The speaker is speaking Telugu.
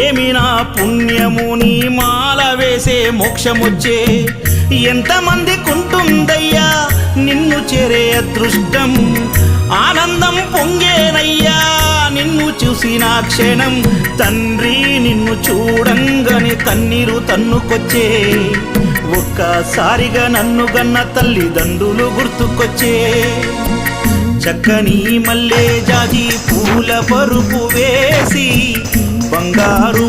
ఏమి నా పుణ్యము నీ మాల వేసే మోక్షమొచ్చే ఎంతమందికుంటుందయ్యా నిన్ను చేరే అదృష్టం ఆనందం పొంగేనయ్యా నిన్ను చూసిన క్షణం తండ్రి నిన్ను చూడంగానే కన్నీరు తన్నుకొచ్చే ఒక్కసారిగా నన్ను గన్న తల్లిదండ్రులు గుర్తుకొచ్చే చక్కని మల్లె జాజి పూల పరుపు వేసి బంగారు